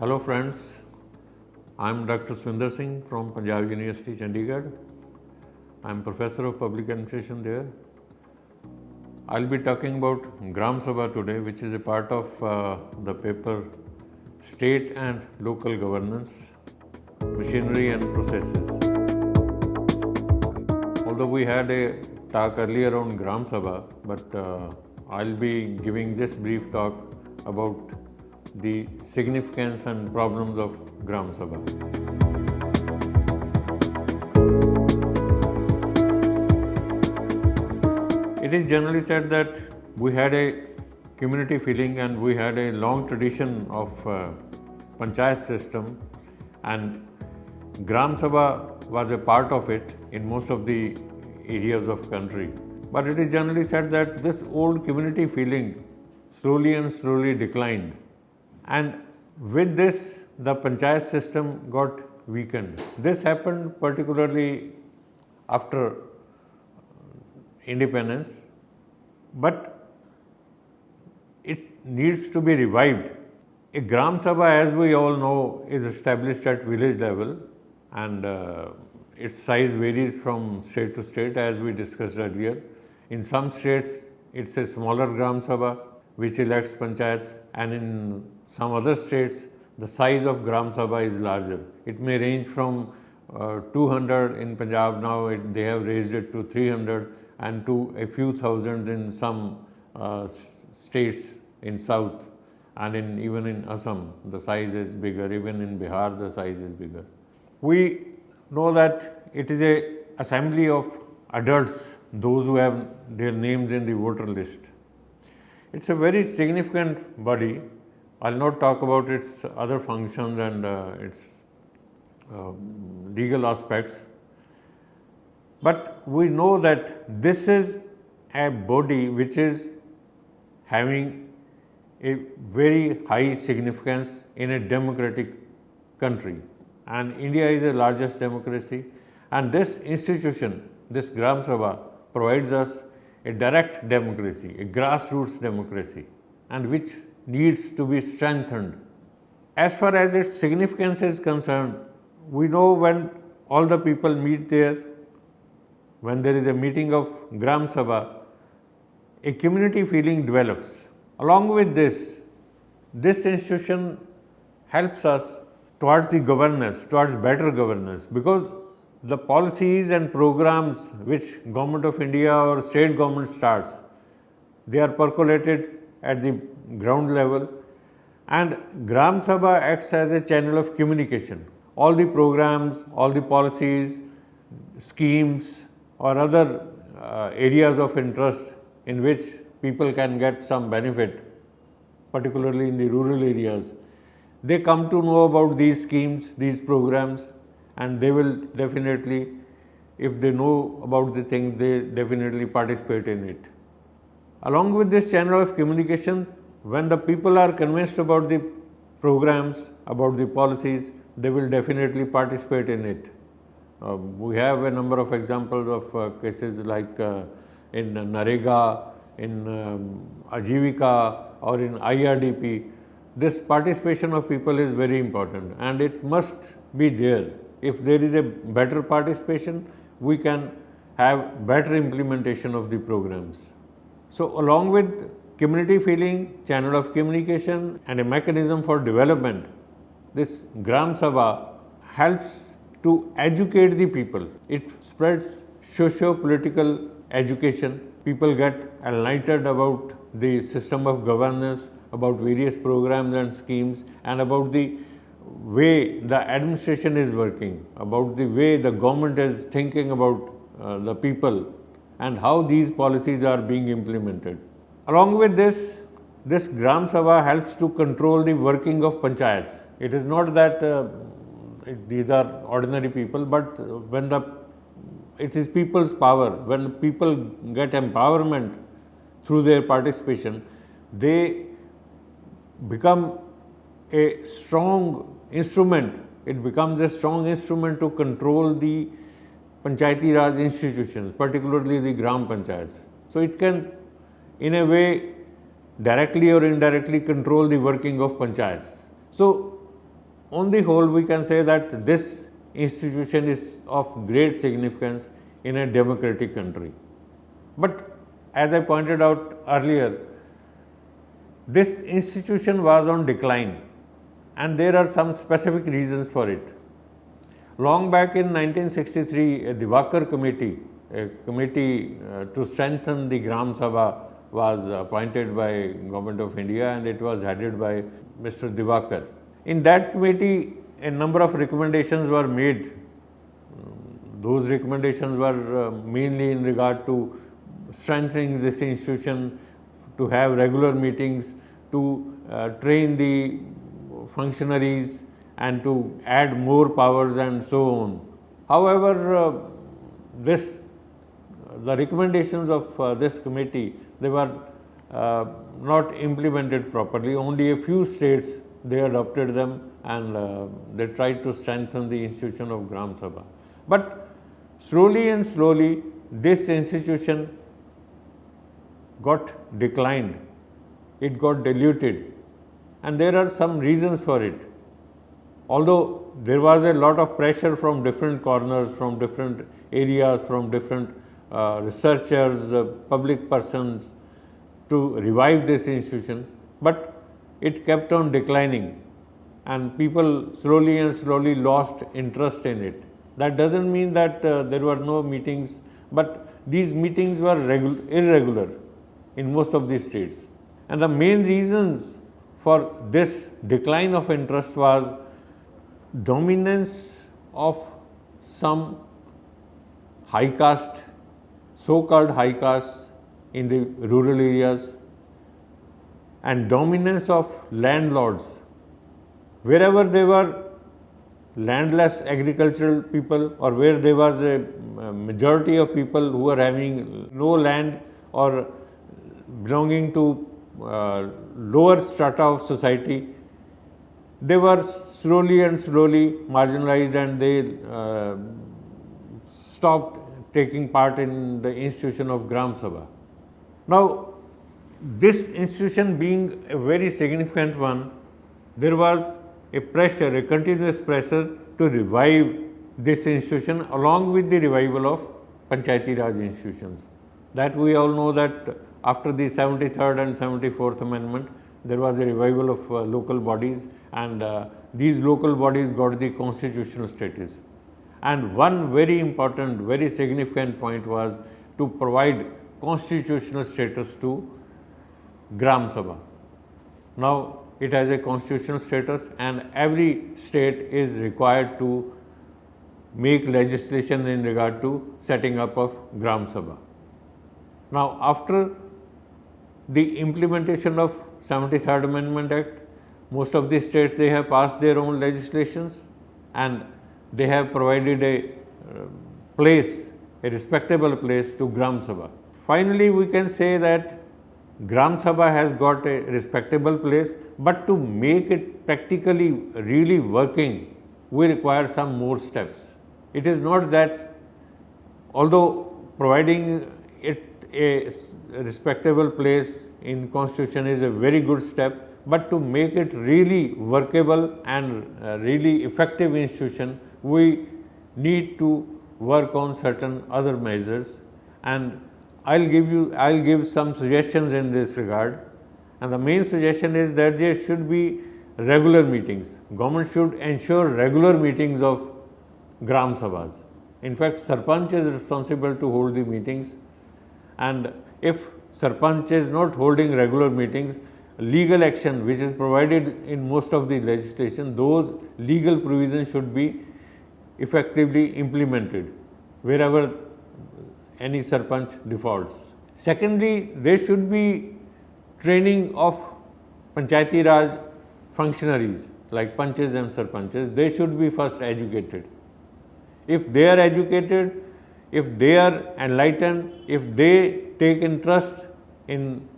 Hello friends, I am Dr. Swinder Singh from Punjab University, Chandigarh. I am Professor of Public Administration there. I will be talking about Gram Sabha today, which is a part of the paper State and Local Governance, Machinery and Processes. Although we had a talk earlier on Gram Sabha, but I will be giving this brief talk about the significance and problems of Gram Sabha. It is generally said that we had a community feeling and we had a long tradition of panchayat system, and Gram Sabha was a part of it in most of the areas of country. But it is generally said that this old community feeling slowly declined. And with this, the panchayat system got weakened. This happened particularly after independence, but it needs to be revived. A Gram Sabha, as we all know, is established at village level, and its size varies from state to state, as we discussed earlier. In some states, it's a smaller Gram Sabha which elects panchayats, and in some other states, the size of Gram Sabha is larger. It may range from 200 in Punjab, now they have raised it to 300 and to a few thousands in some states in south, and even in Assam, the size is bigger, even in Bihar, the size is bigger. We know that it is a assembly of adults, those who have their names in the voter list. It's a very significant body. I'll not talk about its other functions and its legal aspects, but we know that this is a body which is having a very high significance in a democratic country, and India is the largest democracy, and this institution, this Gram Sabha, provides us a direct democracy, a grassroots democracy, and which needs to be strengthened. As far as its significance is concerned, we know when all the people meet there, when there is a meeting of Gram Sabha, a community feeling develops. Along with this institution helps us towards the governance, towards better governance, because the policies and programs which Government of India or state government starts, they are percolated at the ground level, and Gram Sabha acts as a channel of communication. All the programs, all the policies, schemes or other areas of interest in which people can get some benefit, particularly in the rural areas, they come to know about these schemes, these programs, and they will definitely, if they know about the things, they definitely participate in it. Along with this channel of communication, when the people are convinced about the programs, about the policies, they will definitely participate in it. We have a number of examples of cases like in Narega, in Ajivika or in IRDP. This participation of people is very important, and it must be there. If there is a better participation, we can have better implementation of the programs. So along with community feeling, channel of communication and a mechanism for development, this Gram Sabha helps to educate the people. It spreads socio-political education. People get enlightened about the system of governance, about various programs and schemes, and about the way the administration is working, about the way the government is thinking about the people and how these policies are being implemented. Along with this Gram Sabha helps to control the working of panchayats. It is not that these are ordinary people, but when it is people's power, when people get empowerment through their participation, they become a strong instrument. It becomes a strong instrument to control the Panchayati Raj institutions, particularly the Gram Panchayats. So it can, in a way, directly or indirectly control the working of panchayats. So on the whole, we can say that this institution is of great significance in a democratic country. But as I pointed out earlier, this institution was on decline, and there are some specific reasons for it. Long back in 1963, a Diwakar committee, a committee to strengthen the Gram Sabha, was appointed by Government of India, and it was headed by Mr. Diwakar. In that committee, a number of recommendations were made. Those recommendations were mainly in regard to strengthening this institution, to have regular meetings, to train the functionaries, and to add more powers and so on. However, the recommendations of this committee, they were not implemented properly. Only a few states, they adopted them, and they tried to strengthen the institution of Gram Sabha. But slowly and slowly, this institution got declined, it got diluted, and there are some reasons for it. Although there was a lot of pressure from different corners, from different areas, from different researchers, public persons to revive this institution, but it kept on declining, and people slowly and slowly lost interest in it. That doesn't mean that there were no meetings, but these meetings were irregular in most of the states. And the main reasons for this decline of interest was dominance of some high caste, so-called high castes in the rural areas, and dominance of landlords. Wherever there were landless agricultural people, or where there was a majority of people who were having no land or belonging to lower strata of society, they were slowly and slowly marginalized, and they stopped taking part in the institution of Gram Sabha. Now, this institution being a very significant one, there was a pressure, a continuous pressure to revive this institution along with the revival of Panchayati Raj institutions. That we all know that after the 73rd and 74th Amendment, there was a revival of local bodies, and these local bodies got the constitutional status. And one very important, very significant point was to provide constitutional status to Gram Sabha. Now, it has a constitutional status, and every state is required to make legislation in regard to setting up of Gram Sabha. Now, after the implementation of 73rd Amendment Act, most of the states, they have passed their own legislations, and they have provided a place, a respectable place to Gram Sabha. Finally, we can say that Gram Sabha has got a respectable place, but to make it practically really working, we require some more steps. It is not that, although providing it a respectable place in Constitution is a very good step, but to make it really workable and really effective institution, we need to work on certain other measures, and I'll give some suggestions in this regard. And the main suggestion is that there should be regular meetings. Government should ensure regular meetings of Gram Sabhas. In fact, Sarpanch is responsible to hold the meetings, and if Sarpanch is not holding regular meetings, legal action which is provided in most of the legislation, those legal provisions should be effectively implemented wherever any Sarpanch defaults. Secondly, there should be training of Panchayati Raj functionaries like Panches and Sarpanches. They should be first educated. If they are educated, if they are enlightened, if they take interest in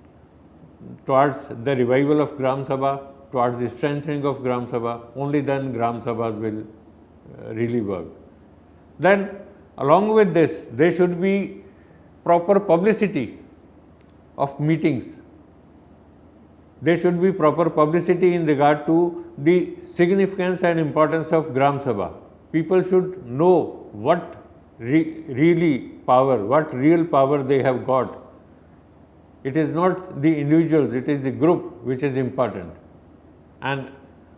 towards the revival of Gram Sabha, towards the strengthening of Gram Sabha, only then Gram Sabhas will really work. Then along with this, there should be proper publicity of meetings. there should be proper publicity in regard to the significance and importance of Gram Sabha. People should know what what real power they have got. It is not the individuals, it is the group which is important. And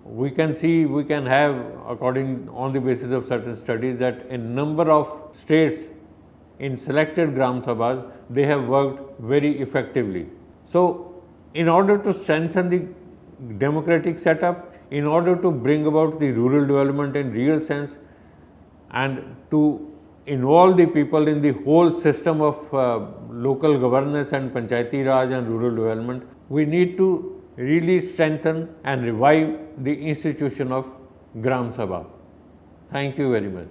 we can see, we can have, on the basis of certain studies, that a number of states in selected Gram Sabhas, they have worked very effectively. So, in order to strengthen the democratic setup, in order to bring about the rural development in real sense, and to involve the people in the whole system of local governance and Panchayati Raj and rural development, we need to really strengthen and revive the institution of Gram Sabha. Thank you very much.